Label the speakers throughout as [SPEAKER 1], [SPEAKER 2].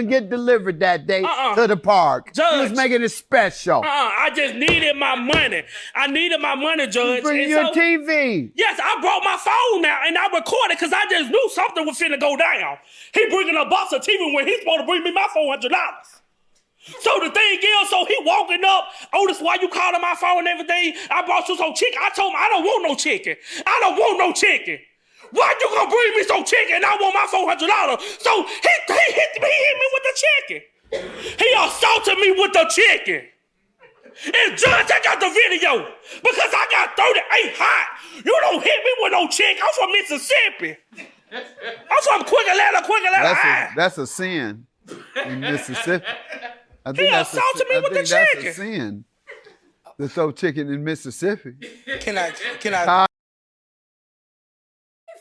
[SPEAKER 1] even get delivered that day to the park.
[SPEAKER 2] Judge,
[SPEAKER 1] he was making it special.
[SPEAKER 2] I just needed my money. I needed my money, Judge.
[SPEAKER 1] Bring your TV.
[SPEAKER 2] Yes, I brought my phone now and I recorded because I just knew something was finna go down. He bringing a box of TV when he's supposed to bring me my $400. So the thing is, so he walking up, Otis, why you calling my phone and everything? I brought you some chicken. I told him I don't want no chicken. I don't want no chicken. Why you gonna bring me some chicken and I want my $400? So he hit me with the chicken. He assaulted me with the chicken. And Judge, I got the video because I got 38 hot. You don't hit me with no chicken. I'm from Mississippi. I'm from Quick Atlanta.
[SPEAKER 1] That's a sin in Mississippi.
[SPEAKER 2] He assaulted me with the chicken.
[SPEAKER 1] That's a sin to throw chicken in Mississippi.
[SPEAKER 3] Can I?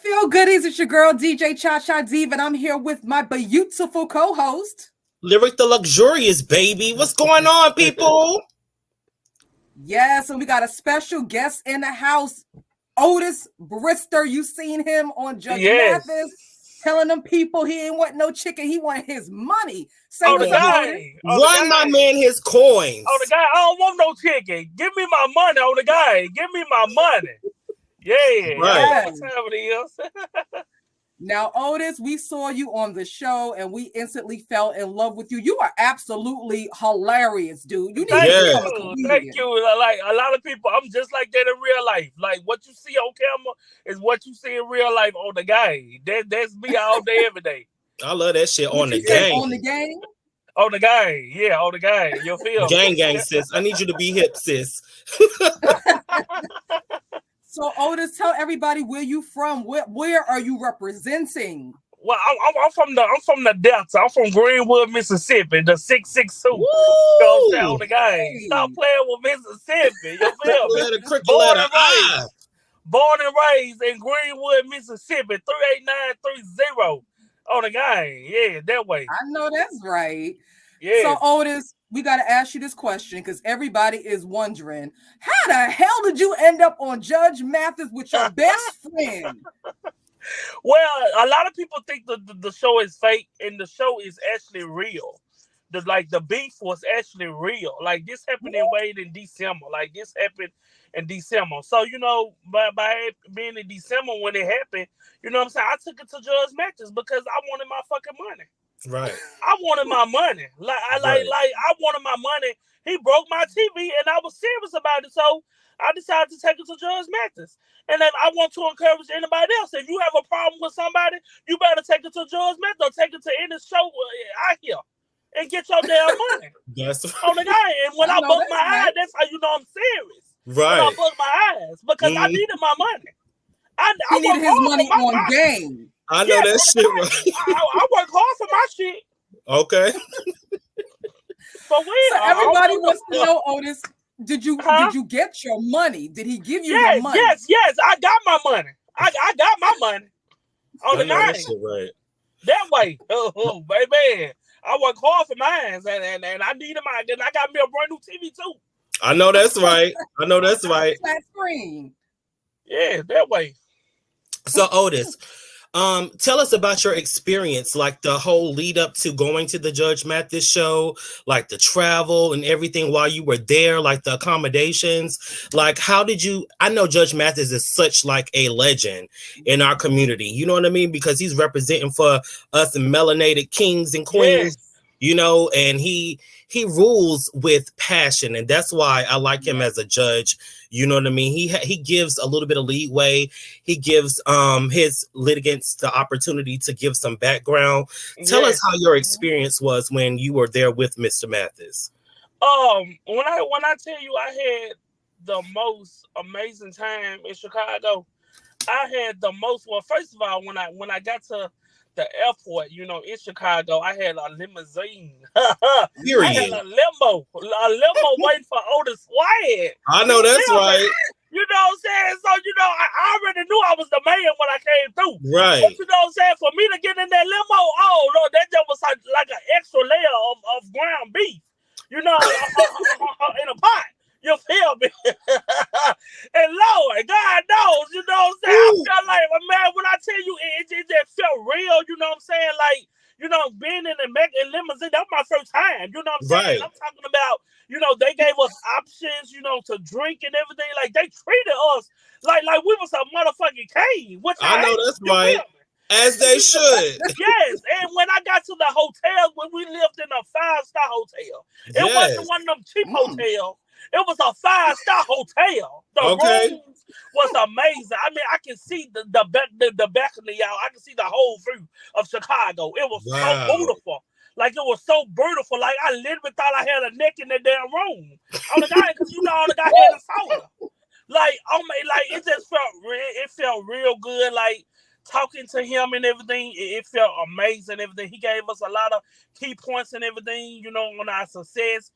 [SPEAKER 4] Feel goodies, it's your girl DJ Cha Diva, and I'm here with my beautiful co-host
[SPEAKER 3] Lyric the Luxurious, baby. What's going on, people?
[SPEAKER 4] Yes, and we got a special guest in the house, Otis Brister. You seen him on Judge Mathis telling them people he ain't want no chicken, he wanted his money.
[SPEAKER 2] The guy.
[SPEAKER 3] Run my man his coins.
[SPEAKER 2] The guy, I don't want no chicken. Give me my money. The guy, give me my money. Yeah,
[SPEAKER 3] right.
[SPEAKER 2] What time it is.
[SPEAKER 4] Now, Otis, we saw you on the show and we instantly fell in love with you. You are absolutely hilarious, dude. You need to become a comedian.
[SPEAKER 2] Thank you. Like a lot of people, I'm just like that in real life. Like what you see on camera is what you see in real life on the guy. That's me all day, every day.
[SPEAKER 3] I love that shit on the game.
[SPEAKER 4] On the game?
[SPEAKER 2] On the guy. Yeah, on the guy. You feel
[SPEAKER 3] gang, sis. I need you to be hip, sis.
[SPEAKER 4] So, Otis, tell everybody where you from. Where are you representing?
[SPEAKER 2] Well, I'm from the Delta. I'm from Greenwood, Mississippi, the 662.
[SPEAKER 4] Woo!
[SPEAKER 2] On the game. Stop playing with Mississippi. You feel me? Born and raised in Greenwood, Mississippi, 38930. On the game. Yeah, that way.
[SPEAKER 4] I know that's right.
[SPEAKER 2] Yeah.
[SPEAKER 4] So, Otis, we got to ask you this question because everybody is wondering, how the hell did you end up on Judge Mathis with your best friend?
[SPEAKER 2] Well, a lot of people think the show is fake and the show is actually real. The beef was actually real. Like this happened in December. Like this happened in December. So, by being in December when it happened, you know what I'm saying? I took it to Judge Mathis because I wanted my fucking money.
[SPEAKER 3] Right.
[SPEAKER 2] I wanted my money. I wanted my money. He broke my TV and I was serious about it. So I decided to take it to Judge Mathis. And then I want to encourage anybody else. If you have a problem with somebody, you better take it to Judge Mathis or take it to any show out here and get your damn money.
[SPEAKER 3] That's
[SPEAKER 2] on the guy. And when I bust my eyes, that's how you know I'm serious.
[SPEAKER 3] Right.
[SPEAKER 2] When I bust my eyes because I needed my money. I
[SPEAKER 4] needed his money on game.
[SPEAKER 3] I know that shit right.
[SPEAKER 2] I work hard for my shit.
[SPEAKER 3] Okay.
[SPEAKER 2] So
[SPEAKER 4] everybody wants to know, Otis, did you get your money? Did he give you your money?
[SPEAKER 2] Yes. I got my money. I got my money. On the night.
[SPEAKER 3] Right.
[SPEAKER 2] That way. Oh, baby. I work hard for mine and I needed mine. Then I got me a brand new TV too.
[SPEAKER 3] I know that's right.
[SPEAKER 4] Flat screen.
[SPEAKER 2] Yeah, that way.
[SPEAKER 3] So Otis, tell us about your experience, like the whole lead up to going to the Judge Mathis show, like the travel and everything while you were there, like the accommodations. Like, how did you? I know Judge Mathis is such like a legend in our community. You know what I mean? Because he's representing for us melanated kings and queens. Yes. And he rules with passion, and that's why I like him as a judge. You know what I mean? He gives a little bit of leeway. He gives his litigants the opportunity to give some background. Tell us how your experience was when you were there with Mr. Mathis.
[SPEAKER 2] When I tell you I had the most amazing time in Chicago, I had the most. Well, first of all, when I got to the airport, in Chicago, I had a limousine.
[SPEAKER 3] Period.
[SPEAKER 2] I had a limo waiting for Otisswagg.
[SPEAKER 3] I know that's right.
[SPEAKER 2] You know what I'm saying? So, I already knew I was the man when I came through.
[SPEAKER 3] Right.
[SPEAKER 2] But you know what I'm saying? For me to get in that limo, oh, no, that just was like an extra layer of ground beef, in a pot. You feel me? And Lord, God knows, you know what I'm saying? I felt like, man, when I tell you, it just felt real, you know what I'm saying? Like, you know, being in the limousine, that was my first time. You know what I'm saying?
[SPEAKER 3] Right.
[SPEAKER 2] I'm talking about, you know, they gave us options, you know, to drink and everything. Like, they treated us like we was a motherfucking cave. Which
[SPEAKER 3] I know that's
[SPEAKER 2] you
[SPEAKER 3] right.
[SPEAKER 2] feel me?
[SPEAKER 3] As they should.
[SPEAKER 2] Yes, and when I got to the hotel, when we lived in a 5-star hotel, it wasn't one of them cheap hotels. It was a 5-star hotel. The rooms was amazing. I mean, I can see the balcony out. I can see the whole view of Chicago. It was so beautiful. Like, it was so beautiful. Like, I literally thought I had a neck in that damn room. On the guy, because you know, all the guy had a soda. Like, it just felt real good. Like, talking to him and everything, it felt amazing. Everything he gave us a lot of key points and everything, you know, on our success.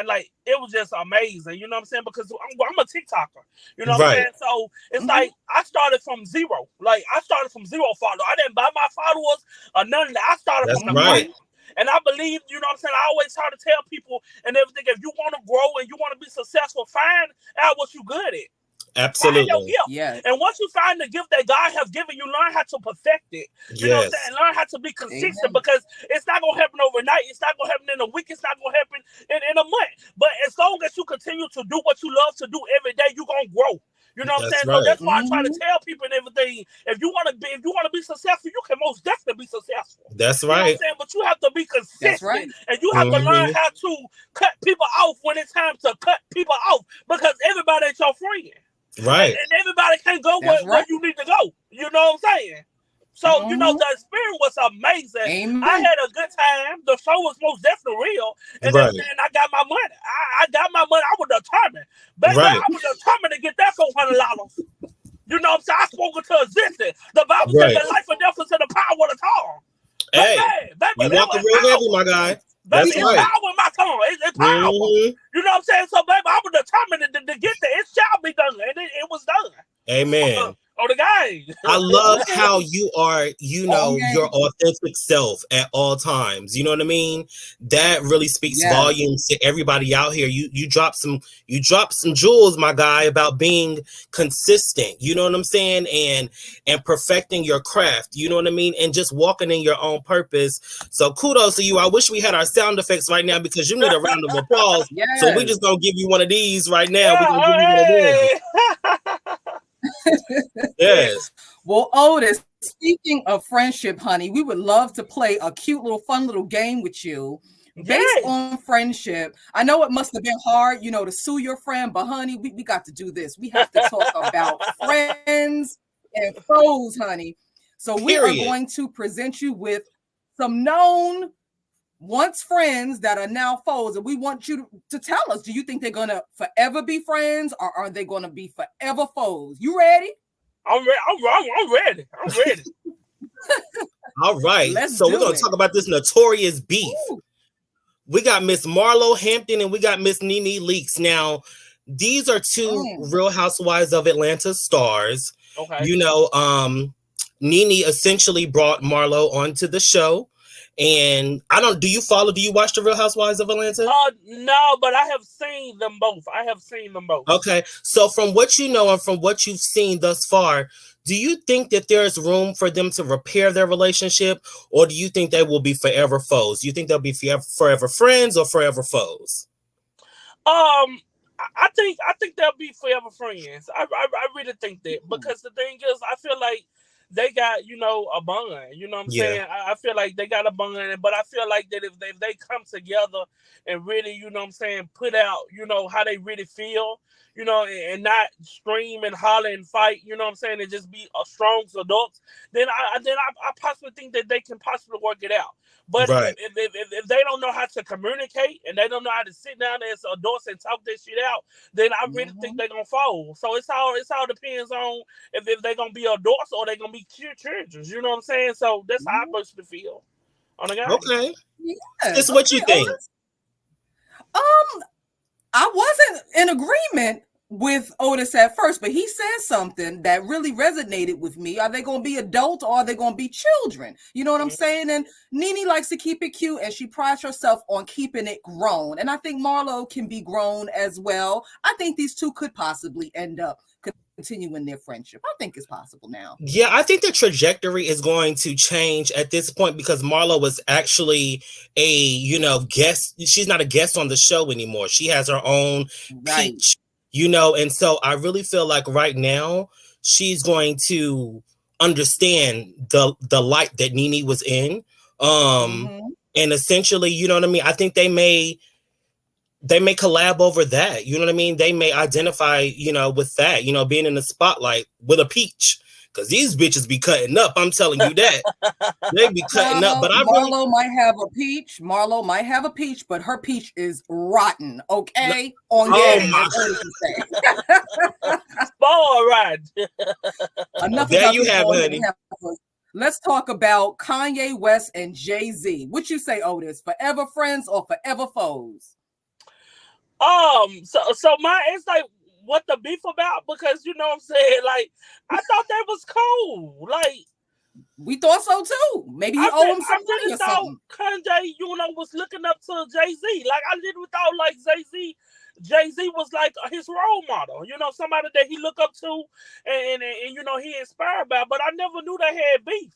[SPEAKER 2] Like, it was just amazing. You know what I'm saying? Because I'm a TikToker. You know what I'm saying? So it's like I started from zero. Like, I started from zero followers. I didn't buy my followers or none of that. I started from the ground. And I believe, you know what I'm saying, I always try to tell people and everything, if you want to grow and you want to be successful, find out what you're good at.
[SPEAKER 3] Absolutely.
[SPEAKER 4] Yes.
[SPEAKER 2] And once you find the gift that God has given you, learn how to perfect it. You know what I'm saying? Learn how to be consistent, because it's not going to happen overnight. It's not going to happen in a week. It's not going to happen in a month. But as long as you continue to do what you love to do every day, you're going to grow. You know what I'm saying? So that's why I try to tell people and everything. If you want to be successful, you can most definitely be successful.
[SPEAKER 3] That's
[SPEAKER 2] right. You know what I'm saying? But you have to be consistent. And you have to learn how to cut people off when it's time to cut people off, because everybody ain't your friend.
[SPEAKER 3] Right.
[SPEAKER 2] And everybody can't go where you need to go. You know what I'm saying? So, you know, the experience was amazing. I had a good time. The show was most definitely real. And then I got my money. I got my money. I was determined. Baby, I was determined to get that $400. You know what I'm saying? I spoke it to existence. The Bible said that life and death is in the power of the tongue.
[SPEAKER 3] Hey, you walk the real heavy, my guy. That's
[SPEAKER 2] baby, it's power in my tongue. It's power. You know what I'm saying? So, baby, I was determined to get there. It shall be done. And it was done.
[SPEAKER 3] Amen.
[SPEAKER 2] Oh, the guy.
[SPEAKER 3] I love how you are, you know, your authentic self at all times. You know what I mean? That really speaks volumes to everybody out here. You drop some jewels, my guy, about being consistent. You know what I'm saying? And perfecting your craft. You know what I mean? And just walking in your own purpose. So kudos to you. I wish we had our sound effects right now, because you need a round of applause. So we just gonna give you one of these right now. We're gonna give you one of these. Yes.
[SPEAKER 4] Well, Otis, speaking of friendship, honey, we would love to play a cute little fun little game with you based on friendship. I know it must have been hard, you know, to sue your friend, but honey, we got to do this. We have to talk about friends and foes, honey. So we are going to present you with some known once friends that are now foes, and we want you to tell us, do you think they're going to forever be friends, or are they going to be forever foes? You ready?
[SPEAKER 2] I'm ready.
[SPEAKER 3] All right. So we're going to talk about this notorious beef. Ooh. We got Miss Marlo Hampton and we got Miss Nene Leakes. Now, these are two Real Housewives of Atlanta stars. Okay. You know, Nene essentially brought Marlo onto the show. And do you watch the Real Housewives of Atlanta?
[SPEAKER 2] No, but I have seen them both. Okay.
[SPEAKER 3] So from what you know and from what you've seen thus far, do you think that there's room for them to repair their relationship, or do you think they will be forever foes? Do you think they'll be forever friends or forever foes?
[SPEAKER 2] I think they'll be forever friends. I really think that, because the thing is, I feel like they got, you know, a bond. You know what I'm saying? I feel like they got a bond, but I feel like that if they come together and really, you know what I'm saying, put out, you know, how they really feel, you know, and not scream and holler and fight, you know what I'm saying, and just be strong adults, then I possibly think that they can possibly work it out. But if they don't know how to communicate and they don't know how to sit down as adults and talk this shit out, then I really think they're gonna fall. So it's all depends on if they're gonna be adults or they're gonna be children. You know what I'm saying? So that's how I personally feel on the guy.
[SPEAKER 3] Okay. That's what you think.
[SPEAKER 4] I wasn't in agreement with Otis at first, but he said something that really resonated with me. Are they going to be adults or are they going to be children? You know what I'm saying? And Nene likes to keep it cute, and she prides herself on keeping it grown. And I think Marlo can be grown as well. I think these two could possibly end up continue in their friendship. I think it's possible now.
[SPEAKER 3] Yeah, I think the trajectory is going to change at this point because Marlo was actually a, guest. She's not a guest on the show anymore. She has her own peach, and so I really feel like right now she's going to understand the light that Nene was in. And essentially, you know what I mean? I think they may collab over that. You know what I mean? They may identify, with that, being in the spotlight with a peach. Because these bitches be cutting up. I'm telling you that. They be cutting up. But
[SPEAKER 4] Marlo might have a peach. Marlo might have a peach, but her peach is rotten. Okay? On game.
[SPEAKER 5] All right.
[SPEAKER 4] Enough
[SPEAKER 3] there you have, honey.
[SPEAKER 4] Let's talk about Kanye West and Jay-Z. What you say, Otis? Forever friends or forever foes?
[SPEAKER 5] So it's like what the beef about, because you know what I'm saying, like I thought that was cool. Like
[SPEAKER 4] we thought so too. Maybe he owed him some money or something.
[SPEAKER 5] Kanye, was looking up to Jay-Z. Like I literally thought like Jay-Z was like his role model, somebody that he looked up to and he inspired by. But I never knew they had beef.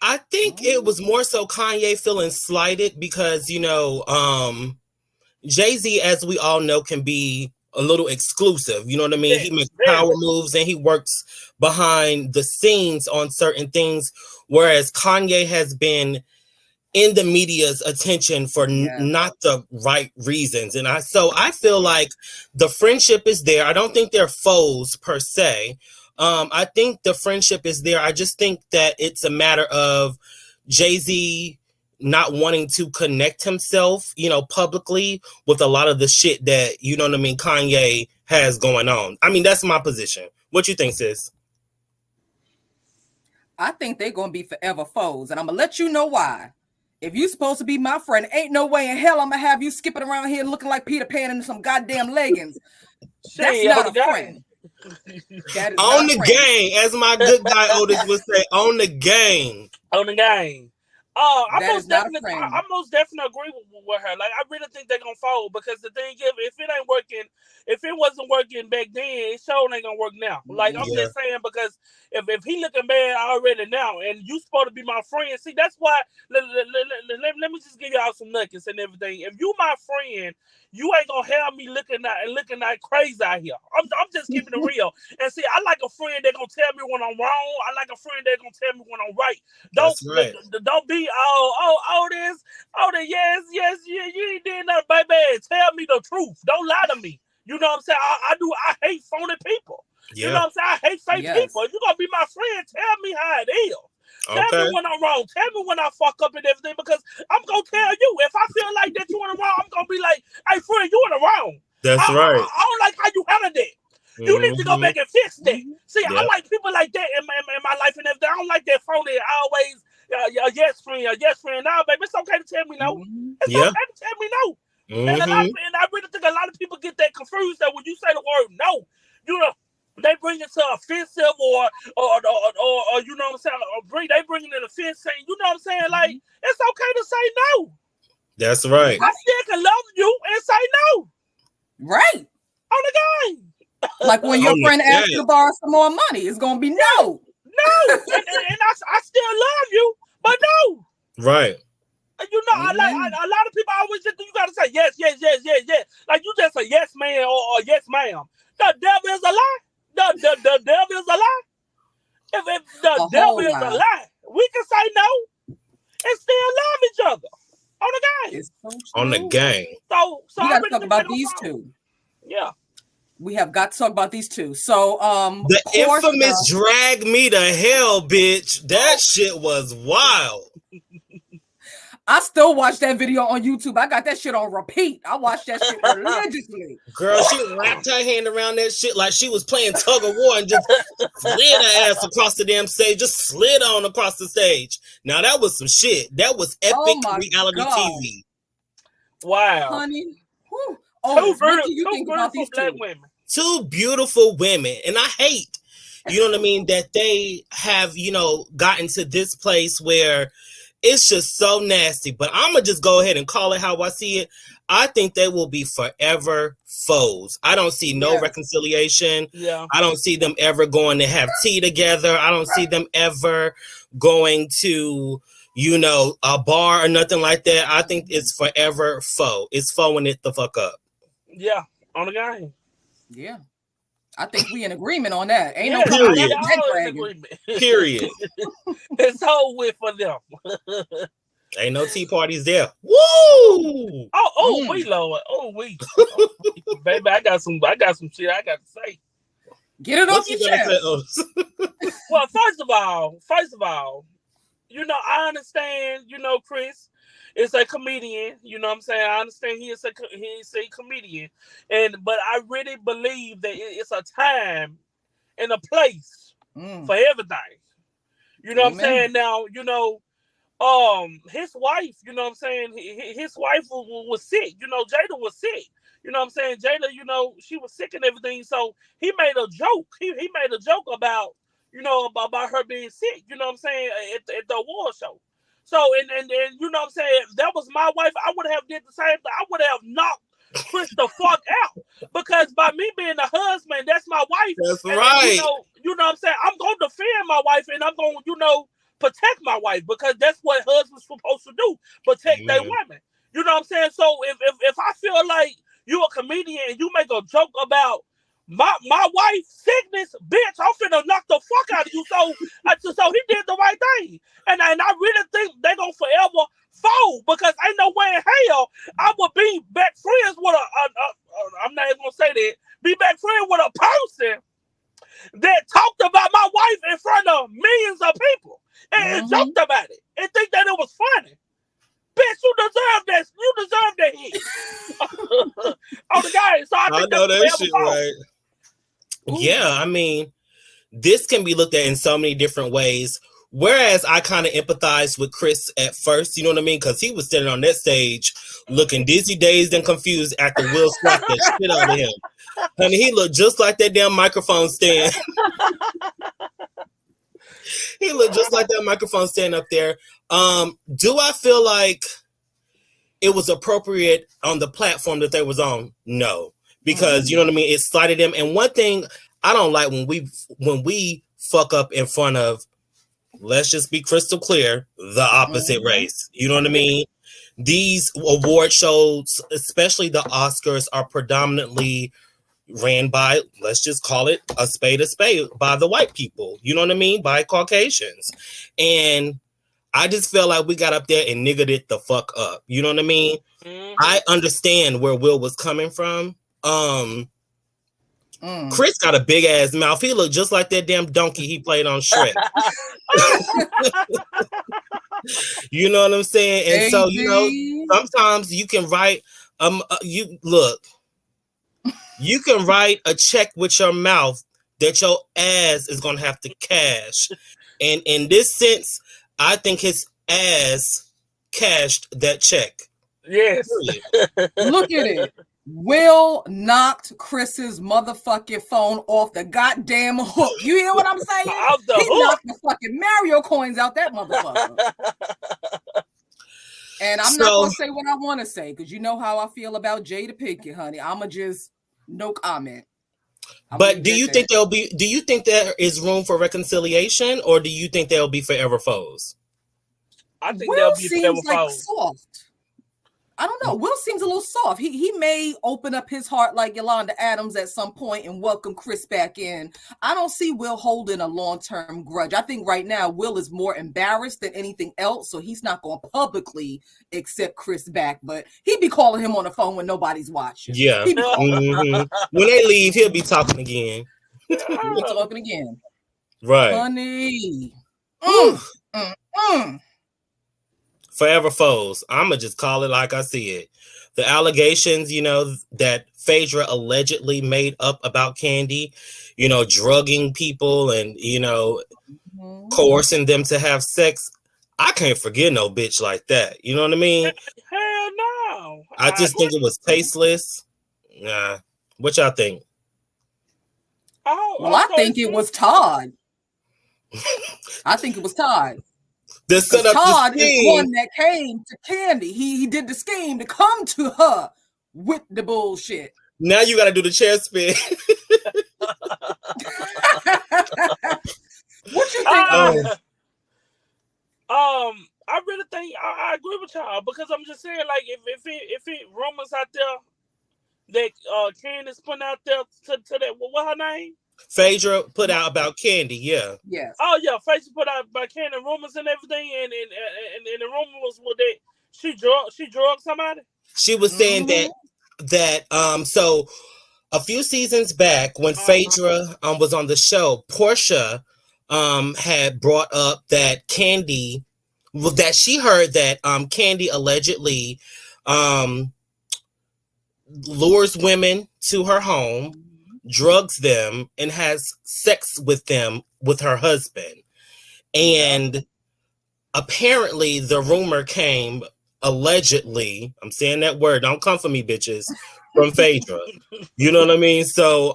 [SPEAKER 3] I think it was more so Kanye feeling slighted because, Jay-Z, as we all know, can be a little exclusive. You know what I mean? He makes power moves and he works behind the scenes on certain things, whereas Kanye has been in the media's attention for not the right reasons. And I feel like the friendship is there. I don't think they're foes per se. I think the friendship is there. I just think that it's a matter of Jay-Z not wanting to connect himself, publicly with a lot of the shit that, Kanye has going on. I mean, that's my position. What you think, sis?
[SPEAKER 4] I think they're going to be forever foes, and I'm going to let you know why. If you're supposed to be my friend, ain't no way in hell I'm going to have you skipping around here looking like Peter Pan in some goddamn leggings. That's not a friend.
[SPEAKER 3] On the game, as my good guy Otis would say, on the game.
[SPEAKER 5] On the game. I most definitely agree with her. Like, I really think they're gonna fold because the thing is, if it wasn't working back then, it sure ain't gonna work now. Like, I'm just saying, because if he looking bad already now, and you supposed to be my friend, see, that's why. Let me just give y'all some nuggets and everything. If you my friend, you ain't gonna have me looking like crazy out here. I'm just keeping it real. And see, I like a friend that gonna tell me when I'm wrong. I like a friend that gonna tell me when I'm right. Don't be this, yes, you ain't did nothing, baby. Tell me the truth. Don't lie to me. You know what I'm saying? I hate phony people. Yeah. You know what I'm saying? I hate fake people. If you're gonna be my friend, tell me how it is. Tell me when I'm wrong. Tell me when I fuck up and everything, because I'm gonna tell you. If I feel like that you in the wrong, I'm gonna be like, hey friend, you in the wrong.
[SPEAKER 3] That's right.
[SPEAKER 5] I don't like how you handled it. You need to go back and fix that. See, I like people like that in my life and everything. I don't like that phony always yes friend. Now, baby, it's okay to tell me no. It's okay to tell me no. And I really think a lot of people get that confused that when you say the word no, they bring it to offensive or you know what I'm saying, they bring it in offense, saying, you know what I'm saying, like, it's okay to say no.
[SPEAKER 3] That's right.
[SPEAKER 5] I still can love you and say no.
[SPEAKER 4] Right.
[SPEAKER 5] On the game.
[SPEAKER 4] Like when your friend asks you to borrow some more money, it's gonna be no.
[SPEAKER 5] No. and I still love you, but no.
[SPEAKER 3] Right.
[SPEAKER 5] A lot of people always just, you gotta say yes. Like you just say yes, man, or yes, ma'am. The devil is a lie. The devil is a lie. If the devil is a lie, we can say no and still love each other on the game.
[SPEAKER 4] So
[SPEAKER 3] on the game.
[SPEAKER 5] So
[SPEAKER 4] we got to talk about these two.
[SPEAKER 5] Yeah.
[SPEAKER 4] We have got to talk about these two. So
[SPEAKER 3] the infamous drag me to hell, bitch. That shit was wild.
[SPEAKER 4] I still watch that video on YouTube. I got that shit on repeat. I watched that shit religiously.
[SPEAKER 3] Girl, she wrapped her hand around that shit like she was playing tug of war and just slid her ass across the damn stage. Just slid on across the stage. Now that was some shit. That was epic reality TV.
[SPEAKER 5] Wow.
[SPEAKER 4] Honey. Oh, what do you think about these two?
[SPEAKER 5] Women.
[SPEAKER 3] Two beautiful women. And I hate, you know what I mean, that they have, gotten to this place where It's just so nasty. But I'm going to just go ahead and call it how I see it. I think they will be forever foes. I don't see no reconciliation.
[SPEAKER 5] Yeah.
[SPEAKER 3] I don't see them ever going to have tea together. I don't see them ever going to, you know, a bar or nothing like that. I think it's forever foe. It's foeing it the fuck up.
[SPEAKER 5] Yeah, on the game.
[SPEAKER 4] Yeah. I think we in agreement on that. Ain't no
[SPEAKER 3] agreement. Period.
[SPEAKER 5] It's all with for them.
[SPEAKER 3] Ain't no tea parties there. Woo!
[SPEAKER 5] We Lord. We. Baby, I got some shit I got to say.
[SPEAKER 4] Get it off your chest.
[SPEAKER 5] Well, first of all, you know, I understand, you know, Chris is a comedian, you know what I'm saying? I understand he is a comedian. But I really believe that it's a time and a place for everything. You know what I'm saying? Now, you know, his wife, you know what I'm saying? His wife was sick. You know, Jada was sick. You know what I'm saying? Jada, you know, she was sick and everything. So he made a joke. He made a joke about, you know, about her being sick. You know what I'm saying? At the award show. So, and you know what I'm saying? If that was my wife, I would have did the same thing. I would have knocked Chris the fuck out. Because by me being the husband, that's my wife.
[SPEAKER 3] That's right.
[SPEAKER 5] You know what I'm saying? I'm going to defend my wife and I'm going to, you know, protect my wife because that's what husbands supposed to do. Protect their women. You know what I'm saying? So if I feel like you a comedian and you make a joke about my wife's sickness, bitch, I'm finna knock the fuck out of you. So he did the right thing. And I really think they're gonna forever fold because ain't no way in hell I would be back friends with I'm not even gonna say that, be back friends with a person that talked about my wife in front of millions of people and joked about it and think that it was funny. Bitch, you deserve that. You deserve that hit. Oh, the guy. So I
[SPEAKER 3] know that shit, right? Yeah, I mean, this can be looked at in so many different ways. Whereas I kind of empathized with Chris at first, you know what I mean? Because he was standing on that stage looking dizzy, dazed, and confused after Will slapped that shit out of him. Honey, he looked just like that damn microphone stand. He looked just like that microphone stand up there. Do I feel like it was appropriate on the platform that they was on? No. Because, you know what I mean? It slighted them. And one thing I don't like when we fuck up in front of, let's just be crystal clear, the opposite race. You know what I mean? These award shows, especially the Oscars, are predominantly ran by, let's just call it a spade, by the white people. You know what I mean? By Caucasians. And I just feel like we got up there and niggered it the fuck up. You know what I mean? I understand where Will was coming from. Chris got a big ass mouth. He looked just like that damn donkey he played on Shrek. You know what I'm saying? And so, you know, sometimes you can write you can write a check with your mouth that your ass is gonna have to cash. And in this sense, I think his ass cashed that check.
[SPEAKER 5] Yes.
[SPEAKER 4] Look at it. Will knocked Chris's motherfucking phone off the goddamn hook. You hear what I'm saying? He knocked the fucking Mario coins out that motherfucker. And I'm not gonna say what I want to say because you know how I feel about Jada Pinkett, honey. I'ma just no comment.
[SPEAKER 3] But do you think there is room for reconciliation, or do you think they'll be forever foes?
[SPEAKER 5] I think they'll be forever foes.
[SPEAKER 4] Soft. I don't know. Will seems a little soft. He may open up his heart like Yolanda Adams at some point and welcome Chris back in. I don't see Will holding a long-term grudge. I think right now Will is more embarrassed than anything else, so he's not going to publicly accept Chris back, but he'd be calling him on the phone when nobody's watching.
[SPEAKER 3] Yeah. When they leave, he'll be talking again.
[SPEAKER 4] He'll be talking again.
[SPEAKER 3] Right.
[SPEAKER 4] Honey.
[SPEAKER 3] Forever foes. I'ma just call it like I see it. The allegations, you know, that Phaedra allegedly made up about Kandi, you know, drugging people and, you know, coercing them to have sex. I can't forget no bitch like that. You know what I mean?
[SPEAKER 5] Hell no.
[SPEAKER 3] I just think it was tasteless. Nah. What y'all think?
[SPEAKER 4] I think it was Todd. I think it was Todd.
[SPEAKER 3] The set up
[SPEAKER 4] Todd
[SPEAKER 3] the
[SPEAKER 4] is the
[SPEAKER 3] scheme.
[SPEAKER 4] one that came to Candy. He did the scheme to come to her with the bullshit.
[SPEAKER 3] Now you got to do the chair spin.
[SPEAKER 4] What you think?
[SPEAKER 5] I really think I agree with y'all because I'm just saying, like, if it rumors out there that Candace putting out there to that, what her name?
[SPEAKER 3] Phaedra put out about Candy, yeah.
[SPEAKER 4] Yes.
[SPEAKER 5] Oh yeah, Phaedra put out about Candy rumors and everything, and the rumor was that she drugged somebody.
[SPEAKER 3] She was saying that so a few seasons back when Phaedra was on the show, Portia had brought up that Candy, that she heard that Candy allegedly lures women to her home, drugs them, and has sex with them with her husband. And apparently the rumor came, allegedly, I'm saying that word, don't come for me, bitches, from Phaedra. You know what I mean? So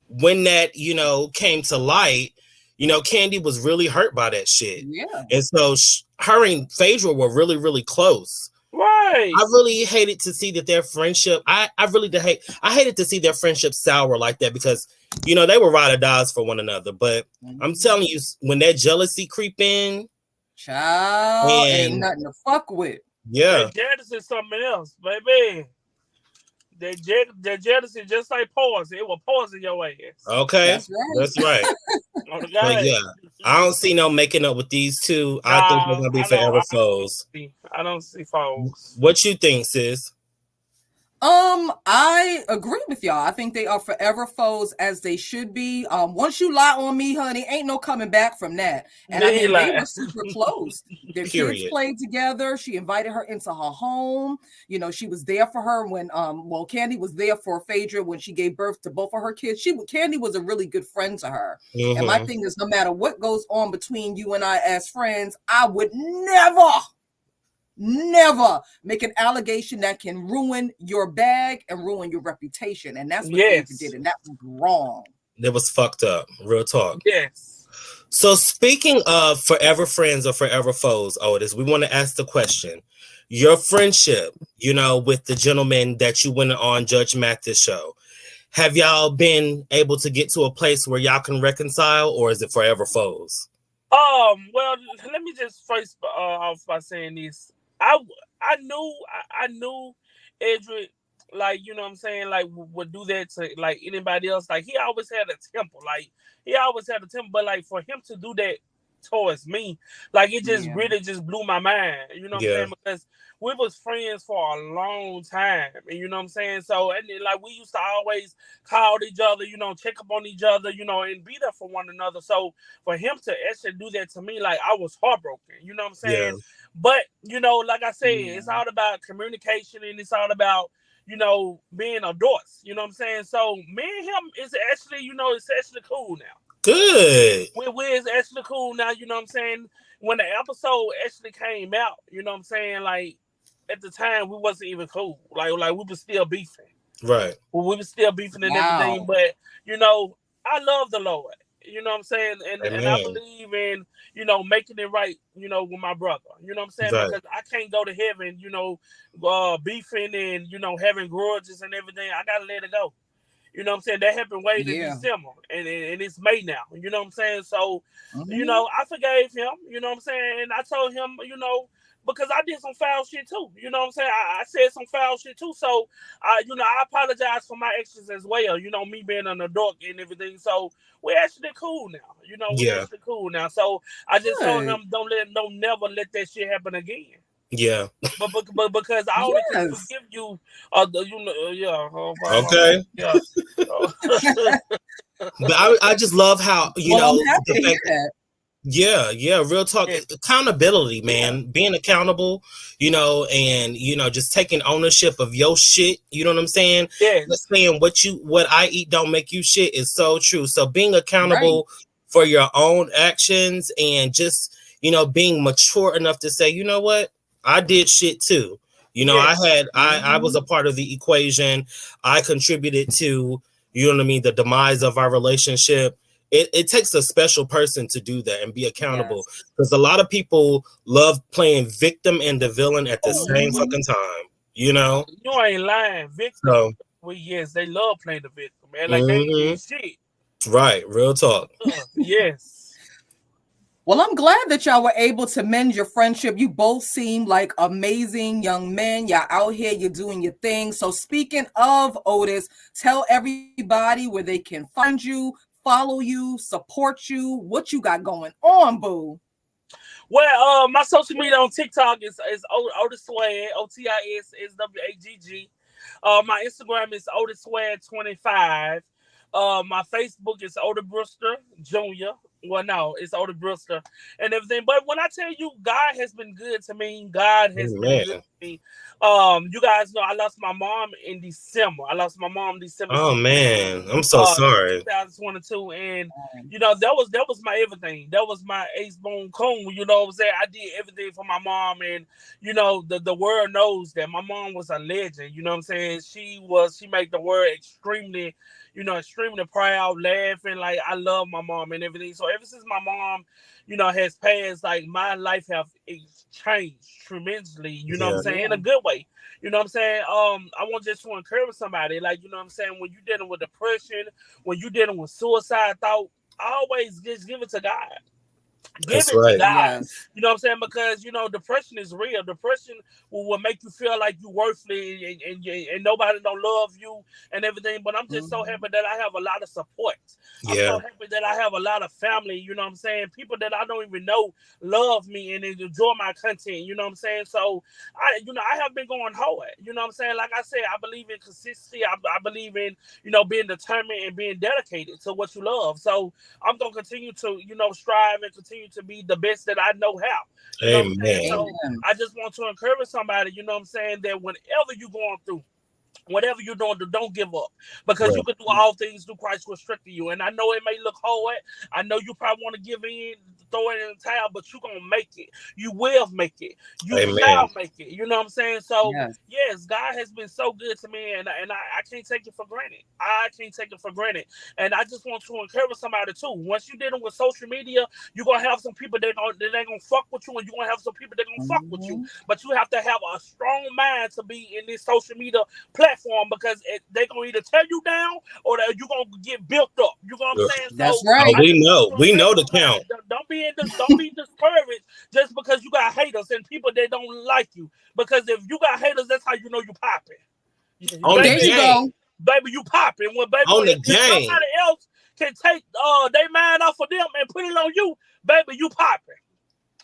[SPEAKER 3] when that, came to light, Candy was really hurt by that shit.
[SPEAKER 4] Yeah.
[SPEAKER 3] And so her and Phaedra were really, really close.
[SPEAKER 5] Right.
[SPEAKER 3] I really hated to see that their friendship, I hated to see their friendship sour like that because, they were ride or dies for one another. But I'm telling you, when that jealousy creep in,
[SPEAKER 4] child, ain't nothing to fuck with.
[SPEAKER 3] Yeah.
[SPEAKER 5] That jealousy is something else, baby. That jealousy just like poison. It will poison your ass.
[SPEAKER 3] Okay. That's right. But yeah, I don't see no making up with these two. I think they're gonna be forever foes.
[SPEAKER 5] I don't see foes.
[SPEAKER 3] What you think, sis?
[SPEAKER 4] I agree with y'all. I think they are forever foes, as they should be. Once you lie on me, honey, ain't no coming back from that. And I mean, they were super close. Their kids played together. She invited her into her home. She was there for her when Candy was there for Phaedra when she gave birth to both of her kids. Candy was a really good friend to her. And my thing is, no matter what goes on between you and I as friends, I would never make an allegation that can ruin your bag and ruin your reputation. And that's what Phaedra did. And that was wrong.
[SPEAKER 3] It was fucked up. Real talk.
[SPEAKER 5] Yes.
[SPEAKER 3] So speaking of forever friends or forever foes, Otis, we want to ask the question. Your friendship, with the gentleman that you went on Judge Mathis show, have y'all been able to get to a place where y'all can reconcile, or is it forever foes?
[SPEAKER 5] Well, let me just first off by saying this. I knew Edric, like, what I'm saying, like, would do that to, like, anybody else. Like, he always had a temper. But, like, for him to do that towards me, like, it just really just blew my mind. You know what I'm saying? Because we was friends for a long time. And you know what I'm saying? So, and then, like, we used to always call each other, check up on each other, and be there for one another. So, for him to actually do that to me, like, I was heartbroken. You know what I'm saying? Yeah. But, like I said, it's all about communication and it's all about, being adults. You know what I'm saying? So, me and him is actually, it's actually cool now.
[SPEAKER 3] Good.
[SPEAKER 5] We're actually cool now, you know what I'm saying? When the episode actually came out, you know what I'm saying? Like, at the time, we wasn't even cool. Like we were still beefing.
[SPEAKER 3] Right.
[SPEAKER 5] Well, we were still beefing and everything. But, I love the Lord. You know what I'm saying? And I believe in, making it right, with my brother. You know what I'm saying? Right. Because I can't go to heaven, beefing and, having grudges and everything. I got to let it go. You know what I'm saying? That happened way in December. And it's May now. You know what I'm saying? So, I forgave him. You know what I'm saying? And I told him, because I did some foul shit too. You know what I'm saying? I said some foul shit too. So, I apologize for my actions as well. Me being an adult and everything. So, we're actually cool now. We're actually cool now. So, I just told him, don't never let that shit happen again.
[SPEAKER 3] Yeah.
[SPEAKER 5] But because I only can forgive you,
[SPEAKER 3] okay.
[SPEAKER 5] Yeah.
[SPEAKER 3] But I just love how, the fact that. Yeah, real talk. Accountability, man. Being accountable, and just taking ownership of your shit. You know what I'm saying?
[SPEAKER 5] Yeah.
[SPEAKER 3] Saying what I eat don't make you shit is so true. So being accountable for your own actions and just, being mature enough to say, you know what? I did shit too. I was a part of the equation. I contributed to, the demise of our relationship. it takes a special person to do that and be accountable, because a lot of people love playing victim and the villain at the same fucking time. You know,
[SPEAKER 5] you ain't lying. Victim.
[SPEAKER 3] So,
[SPEAKER 5] well, yes, they love playing the victim, man. Like they ain't shit.
[SPEAKER 3] Right, real talk.
[SPEAKER 5] Yes.
[SPEAKER 4] Well, I'm glad that y'all were able to mend your friendship. You both seem like amazing young men. Y'all out here, you're doing your thing. So speaking of Otis, tell everybody where they can find you, follow you, support you, what you got going on, boo.
[SPEAKER 5] Well, my social media on TikTok is Otisswagg, Otiswagg. My Instagram is Otisswagg25. My Facebook is Otis Brister Jr. Well, no, it's Otis Brister and everything. But when I tell you, God has been good to me. God has been good to me. You guys know I lost my mom in December. December.
[SPEAKER 3] Oh man, I'm so sorry.
[SPEAKER 5] 2022, and you know that was my everything. That was my ace bone cone. You know what I'm saying? I did everything for my mom, and you know the world knows that my mom was a legend. You know what I'm saying? She made the world extremely proud, laughing. Like, I love my mom and everything. So ever since my mom, you know, has passed, like, my life have changed tremendously, you know what I'm saying, in a good way. You know what I'm saying? I want just to encourage somebody, like, you know what I'm saying, when you're dealing with depression, when you're dealing with suicide thought, always just give it to God.
[SPEAKER 3] That's right.
[SPEAKER 4] Yes.
[SPEAKER 5] You know what I'm saying? Because, you know, depression is real. Depression will make you feel like you're worthless and nobody don't love you and everything. But I'm just so happy that I have a lot of support. I'm so happy that I have a lot of family, you know what I'm saying? People that I don't even know love me and enjoy my content, you know what I'm saying? So, I have been going hard, you know what I'm saying? Like I said, I believe in consistency. I believe in, you know, being determined and being dedicated to what you love. So, I'm going to continue to, you know, strive and continue to be the best that I know how. You know what I'm saying? So I just want to encourage somebody, you know what I'm saying, that whenever you're going through, whatever you're doing, don't give up, because you can do all things through Christ who strengthens you. And I know it may look hard. I know you probably want to give in, throw it in the towel, but you're going to make it. You will make it. You shall make it. You know what I'm saying? So, yes, God has been so good to me, and I can't take it for granted. I can't take it for granted. And I just want to encourage somebody, too. Once you're dealing with social media, you're going to have some people that ain't going to fuck with you, and you're going to have some people that going to fuck with you. But you have to have a strong mind to be in this social media platform, because they're going to either tear you down or you're going to get built up. You know what I'm saying?
[SPEAKER 4] That's right.
[SPEAKER 3] We know the count.
[SPEAKER 5] Don't be discouraged just because you got haters and people that don't like you. Because if you got haters, that's how you know you popping.
[SPEAKER 3] There you go.
[SPEAKER 5] Baby, you popping. When baby,
[SPEAKER 3] on the
[SPEAKER 5] if
[SPEAKER 3] game.
[SPEAKER 5] somebody else can take their mind off of them and put it on you, baby, you popping.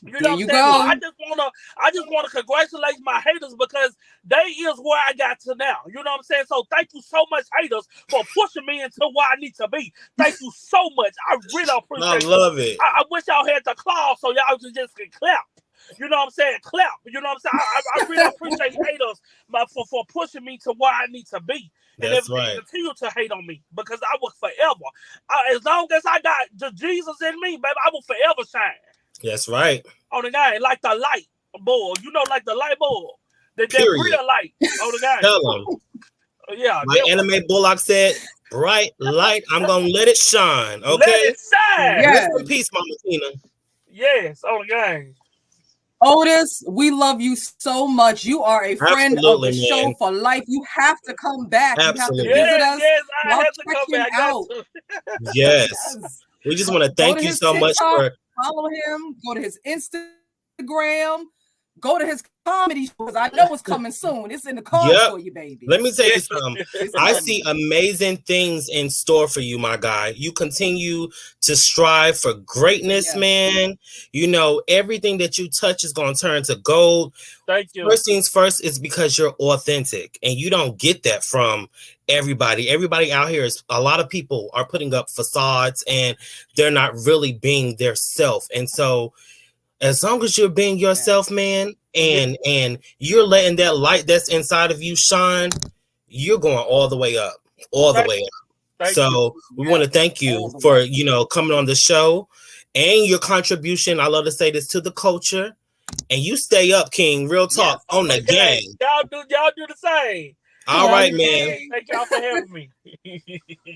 [SPEAKER 5] You know what I'm saying? So I just wanna congratulate my haters, because they is where I got to now. You know what I'm saying? So thank you so much, haters, for pushing me into where I need to be. Thank you so much. I really appreciate it.
[SPEAKER 3] I love it.
[SPEAKER 5] I wish y'all had the claw so y'all just can clap. You know what I'm saying? Clap. You know what I'm saying? I really appreciate haters for pushing me to where I need to be. And if they continue to hate on me, because I will forever. As long as I got the Jesus in me, baby, I will forever shine.
[SPEAKER 3] That's right.
[SPEAKER 5] On the guy, like the light bulb. You know, like the light bulb. That real light on the guy.
[SPEAKER 3] Tell him.
[SPEAKER 5] Yeah.
[SPEAKER 3] My anime Bullock said, bright light, I'm going to let it shine. Okay?
[SPEAKER 5] Let it shine.
[SPEAKER 3] Yes. Rest in peace, Mama Tina.
[SPEAKER 5] Yes, on the guy.
[SPEAKER 4] Otis, we love you so much. You are a friend of the show for life. You have to come back.
[SPEAKER 3] Absolutely.
[SPEAKER 4] You have to visit us.
[SPEAKER 5] Yes, I have to come back.
[SPEAKER 4] Out.
[SPEAKER 3] Yes. We just want to thank you so much for...
[SPEAKER 4] Follow him. Go to his Instagram. Go to his comedy show, because I know it's coming soon. It's in the cards for you, baby.
[SPEAKER 3] Let me tell you something. I see amazing things in store for you, my guy. You continue to strive for greatness, man. You know, everything that you touch is going to turn to gold.
[SPEAKER 5] Thank you.
[SPEAKER 3] First things first is because you're authentic, and you don't get that from everybody. Everybody out here is, a lot of people are putting up facades and they're not really being their self. And so as long as you're being yourself, man, and you're letting that light that's inside of you shine, you're going all the way up, So we want to thank you for, you know, coming on the show and your contribution. I love to say this, to the culture, and you stay up, King. Real talk on the game.
[SPEAKER 5] Y'all do the same.
[SPEAKER 3] All right, man.
[SPEAKER 5] Thank y'all for having me.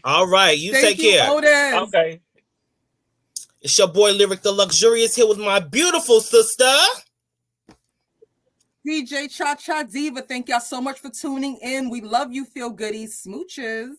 [SPEAKER 3] All right, you take care.
[SPEAKER 5] Okay.
[SPEAKER 3] It's your boy Lyric the Luxurious here with my beautiful sister.
[SPEAKER 4] DJ Cha Cha Diva. Thank y'all so much for tuning in. We love you, feel goodies, smooches.